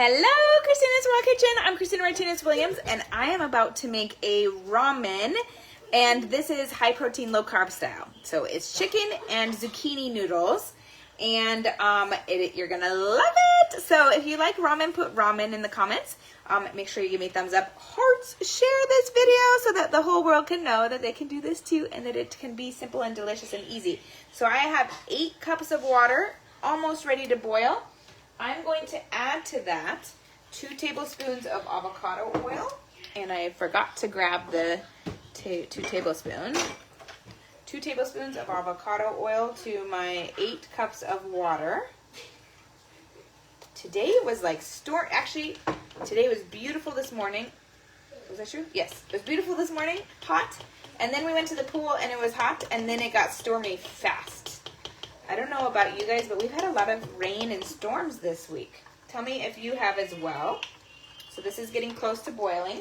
Hello, Christina's Raw Kitchen. I'm Christina Martinez-Williams, and I am about to make a ramen, and this is high protein, low carb style. So it's chicken and zucchini noodles, and you're gonna love it. So if you like ramen, put ramen in the comments. Make sure you give me a thumbs up, hearts, share this video so that the whole world can know that they can do this too, and that it can be simple and delicious and easy. So I have 8 cups of water, almost ready to boil. I'm going to add to that 2 tablespoons of avocado oil, and I forgot to grab the 2 tablespoons. 2 tablespoons of avocado oil to my 8 cups of water. Today was like today was beautiful this morning. Was that true? Yes, it was beautiful this morning, hot. And then we went to the pool and it was hot, and then it got stormy fast. I don't know about you guys, but we've had a lot of rain and storms this week. Tell me if you have as well. So this is getting close to boiling.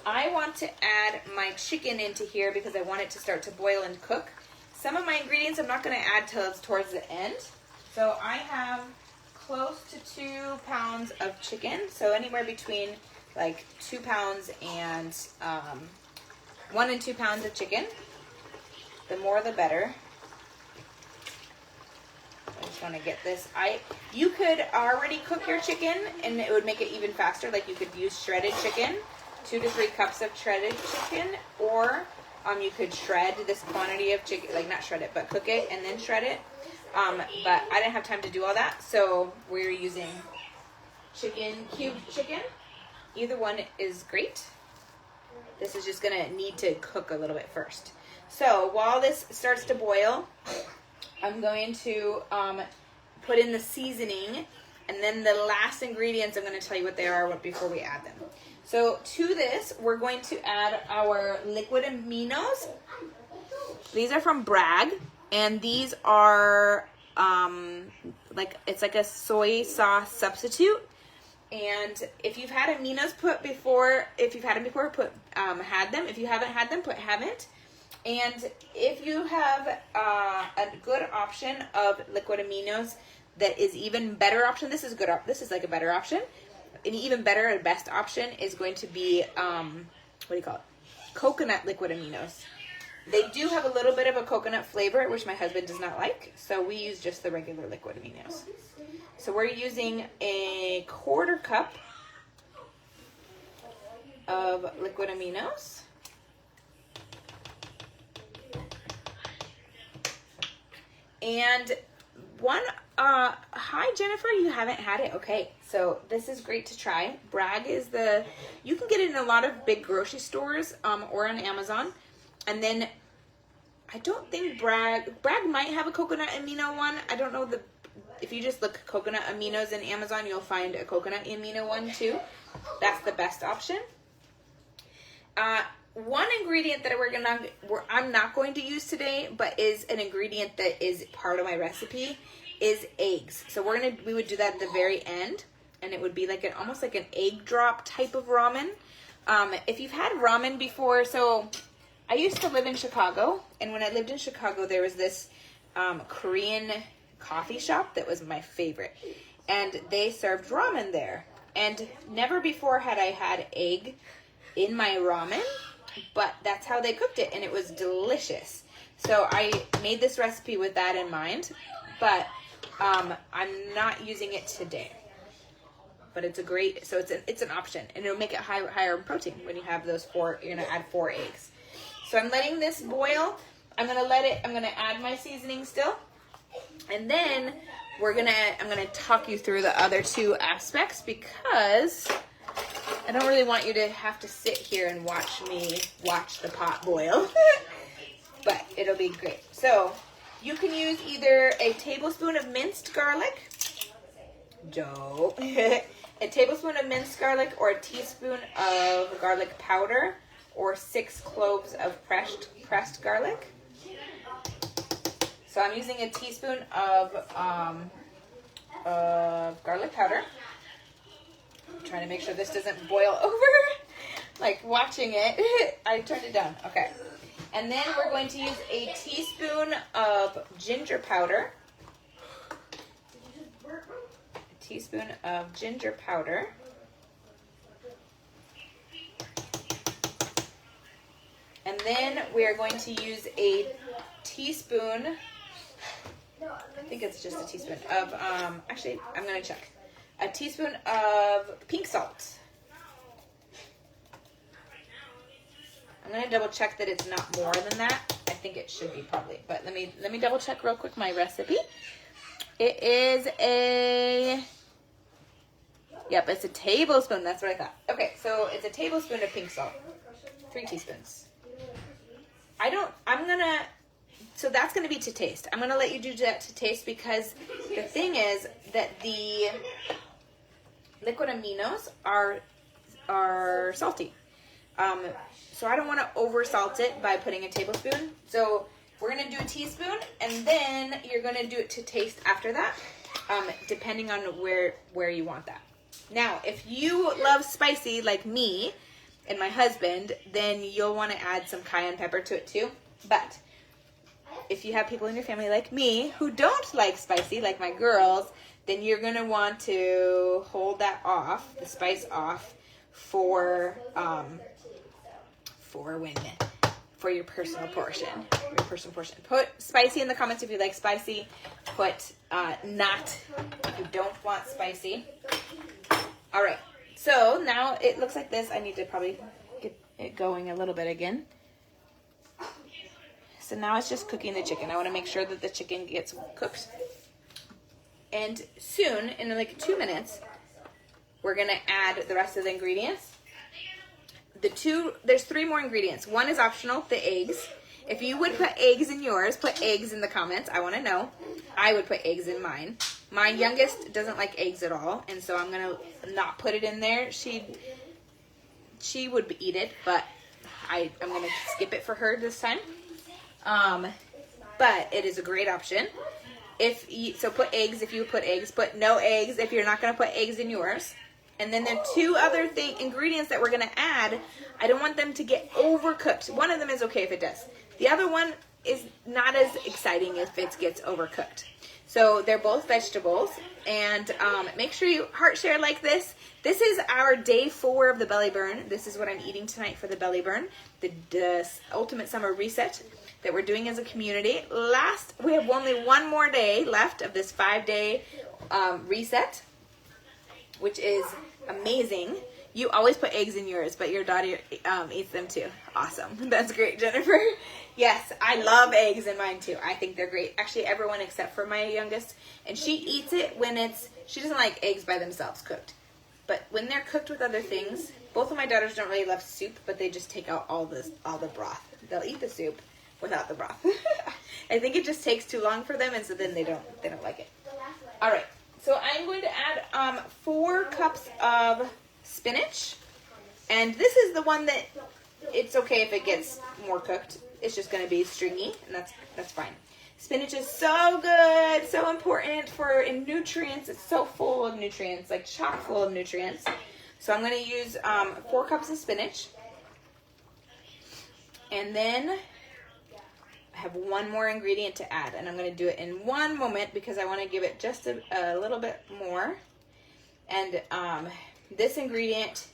I want to add my chicken into here because I want it to start to boil and cook. Some of my ingredients I'm not going to add till it's towards the end. So I have close to 2 pounds of chicken. So anywhere between like 2 pounds and 1 and 2 pounds of chicken. The more the better. I just want to get this. You could already cook your chicken and it would make it even faster. Like you could use shredded chicken, 2 to 3 cups of shredded chicken, or you could shred this quantity of chicken, like not shred it, but cook it and then shred it. But I didn't have time to do all that, so we're using cubed chicken. Either one is great. This is just gonna need to cook a little bit first. So while this starts to boil, I'm going to put in the seasoning, and then the last ingredients, I'm going to tell you what they are before we add them. So to this, we're going to add our liquid aminos. These are from Bragg, and these are it's like a soy sauce substitute. And if you've had aminos put before, if you've had them before, had them. If you haven't had them, put haven't. And if you have a good option of liquid aminos that is even better option, this is good. This is like a better option. An even better and best option is going to be, coconut liquid aminos. They do have a little bit of a coconut flavor, which my husband does not like. So we use just the regular liquid aminos. So we're using a 1/4 cup of liquid aminos. And hi Jennifer, you haven't had it. Okay, so this is great to try. Bragg is you can get it in a lot of big grocery stores or on Amazon. And then I don't think Bragg might have a coconut amino one. I don't know if you just look coconut aminos in Amazon, you'll find a coconut amino one too. That's the best option. One ingredient that I'm not going to use today, but is an ingredient that is part of my recipe, is eggs. So we would do that at the very end, and it would be like almost like an egg drop type of ramen. If you've had ramen before, so I used to live in Chicago, and when I lived in Chicago, there was this Korean coffee shop that was my favorite, and they served ramen there. And never before had I had egg in my ramen, but that's how they cooked it, and it was delicious. So I made this recipe with that in mind, but I'm not using it today. But it's it's an option, and it'll make it higher in protein when you have those 4. You're gonna add 4 eggs. So I'm letting this boil. I'm gonna add my seasoning still, and then I'm gonna talk you through the other 2 aspects, because I don't really want you to have to sit here and watch me watch the pot boil, but it'll be great. So you can use either a tablespoon of minced garlic, a tablespoon of minced garlic, or a teaspoon of garlic powder, or 6 cloves of pressed garlic. So I'm using a teaspoon of garlic powder. I'm trying to make sure this doesn't boil over. Like watching it, I turned it down. Okay. And then we're going to use a teaspoon of ginger powder. teaspoon of ginger powder. And then we are going to use a teaspoon, I think it's just a teaspoon of, actually, I'm going to check. A teaspoon of pink salt. I'm going to double check that it's not more than that. I think it should be probably, but let me double check real quick my recipe. It is yep, it's a tablespoon. That's what I thought. Okay, so it's a tablespoon of pink salt. 3 teaspoons. So that's going to be to taste. I'm going to let you do that to taste because the thing is that the liquid aminos are salty. So I don't want to over salt it by putting a tablespoon. So we're going to do a teaspoon and then you're going to do it to taste after that, depending on where you want that. Now, if you love spicy like me and my husband, then you'll want to add some cayenne pepper to it too. But if you have people in your family like me who don't like spicy, like my girls, then you're going to want to hold that off, the spice off, for your personal portion. Put spicy in the comments if you like spicy. Put not if you don't want spicy. All right. So now it looks like this. I need to probably get it going a little bit again. So now it's just cooking the chicken. I want to make sure that the chicken gets cooked. And soon, in like 2 minutes, we're going to add the rest of the ingredients. There's 3 more ingredients. One is optional, the eggs. If you would put eggs in yours, put eggs in the comments. I want to know. I would put eggs in mine. My youngest doesn't like eggs at all, and so I'm going to not put it in there. She would eat it, but I'm going to skip it for her this time. But it is a great option. So put eggs if you put eggs. Put no eggs if you're not going to put eggs in yours. And then there are 2 other ingredients that we're going to add. I don't want them to get overcooked. One of them is okay if it does. The other one is not as exciting if it gets overcooked. So they're both vegetables. And make sure you heart share like this. This is our day 4 of the belly burn. This is what I'm eating tonight for the belly burn. The ultimate summer reset that we're doing as a community. We have only 1 more day left of this 5-day reset, which is amazing. You always put eggs in yours, but your daughter eats them too. Awesome. That's great, Jennifer. Yes, I love eggs in mine too. I think they're great. Actually, everyone except for my youngest. And she eats it when she doesn't like eggs by themselves cooked. But when they're cooked with other things, both of my daughters don't really love soup, but they just take out all the broth. They'll eat the soup without the broth. I think it just takes too long for them, and so then they don't like it. All right. So I'm going to add 4 cups of spinach. And this is the one that it's okay if it gets more cooked. It's just going to be stringy, and that's fine. Spinach is so good, so important in nutrients. It's so full of nutrients, like chock full of nutrients. So I'm going to use 4 cups of spinach. And then I have 1 more ingredient to add, and I'm going to do it in 1 moment because I want to give it just a little bit more. And this ingredient,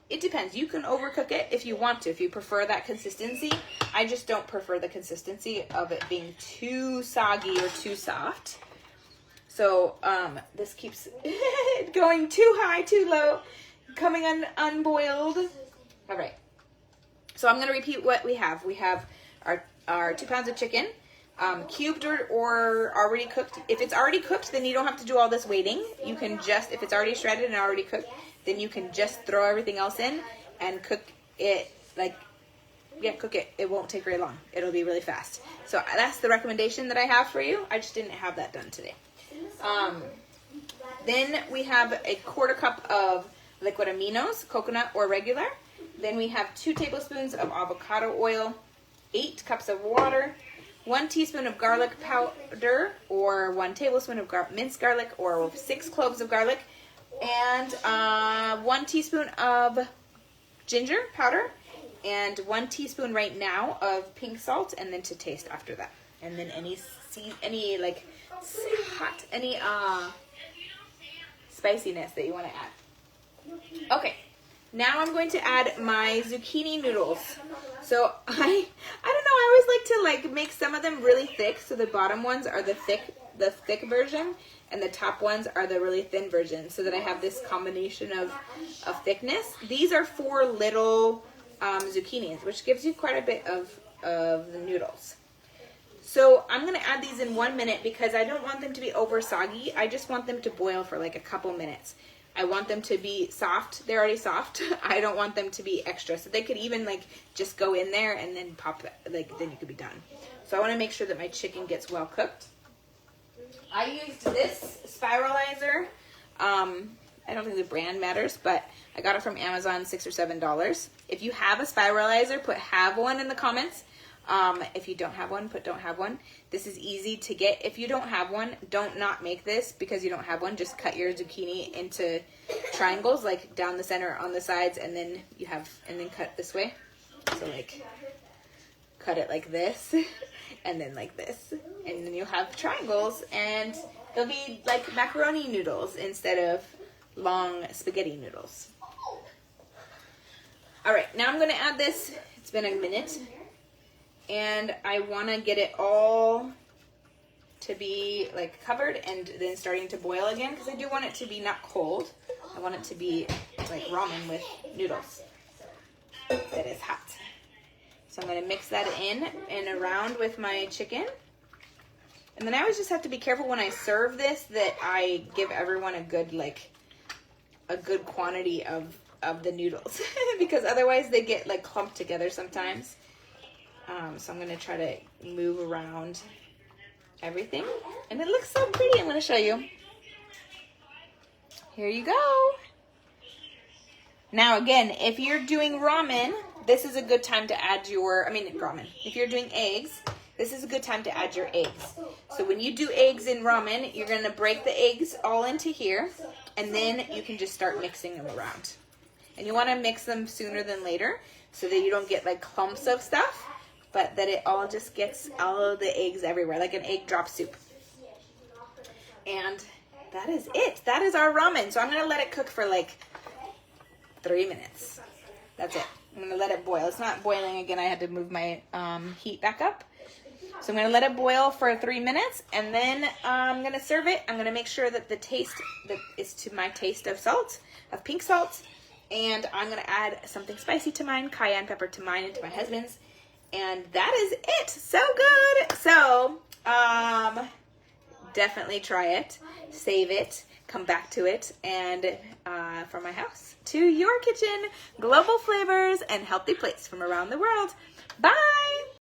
it depends. You can overcook it if you want to, if you prefer that consistency. I just don't prefer the consistency of it being too soggy or too soft. So this keeps going too high, too low, coming unboiled. All right. So I'm going to repeat what we have. We have our 2 pounds of chicken, cubed or already cooked. If it's already cooked, then you don't have to do all this waiting. You can just, if it's already shredded and already cooked, then you can just throw everything else in and cook it cook it. It won't take very long. It'll be really fast. So that's the recommendation that I have for you. I just didn't have that done today. Then we have a 1/4 cup of liquid aminos, coconut or regular. Then we have 2 tablespoons of avocado oil, 8 cups of water, 1 teaspoon of garlic powder, or 1 tablespoon of minced garlic, or 6 cloves of garlic, and 1 teaspoon of ginger powder, and 1 teaspoon right now of pink salt, and then to taste after that. And then any spiciness that you want to add. Okay, now I'm going to add my zucchini noodles. So I don't know, I always like to make some of them really thick. So the bottom ones are the thick version, and the top ones are the really thin version, so that I have this combination of thickness. These are 4 little zucchinis, which gives you quite a bit of the noodles. So I'm going to add these in 1 minute because I don't want them to be over soggy. I just want them to boil for like a couple minutes. I want them to be soft. They're already soft. I don't want them to be extra. So they could even like just go in there and then pop, like then you could be done. So I want to make sure that my chicken gets well cooked. I used this spiralizer. I don't think the brand matters, but I got it from Amazon, $6 or $7. If you have a spiralizer, put have one in the comments. If you don't have one, put don't have one. This is easy to get. If you don't have one, don't not make this because you don't have one. Just cut your zucchini into triangles, like down the center, on the sides, and then cut this way. So like, cut it like this, and then like this, and then you'll have triangles, and they'll be like macaroni noodles instead of long spaghetti noodles. All right, now I'm gonna add this. It's been a minute. And I want to get it all to be like covered and then starting to boil again, because I do want it to be not cold. I want it to be like ramen with noodles that is hot. So I'm going to mix that in and around with my chicken. And then I always just have to be careful when I serve this that I give everyone a good quantity of the noodles because otherwise they get like clumped together sometimes. So I'm going to try to move around everything. And it looks so pretty. I'm going to show you. Here you go. Now again, if you're doing ramen, this is a good time to add ramen. If you're doing eggs, this is a good time to add your eggs. So when you do eggs in ramen, you're going to break the eggs all into here. And then you can just start mixing them around. And you want to mix them sooner than later so that you don't get like clumps of stuff, but that it all just gets all of the eggs everywhere, like an egg drop soup. And that is it. That is our ramen. So I'm going to let it cook for like 3 minutes. That's it. I'm going to let it boil. It's not boiling again. I had to move my heat back up. So I'm going to let it boil for 3 minutes, and then I'm going to serve it. I'm going to make sure that the taste that is to my taste of salt, of pink salt, and I'm going to add something spicy to mine, cayenne pepper to mine and to my husband's. And that is it. So good. So, definitely try it, save it, come back to it, and from my house to your kitchen, global flavors and healthy plates from around the world. Bye.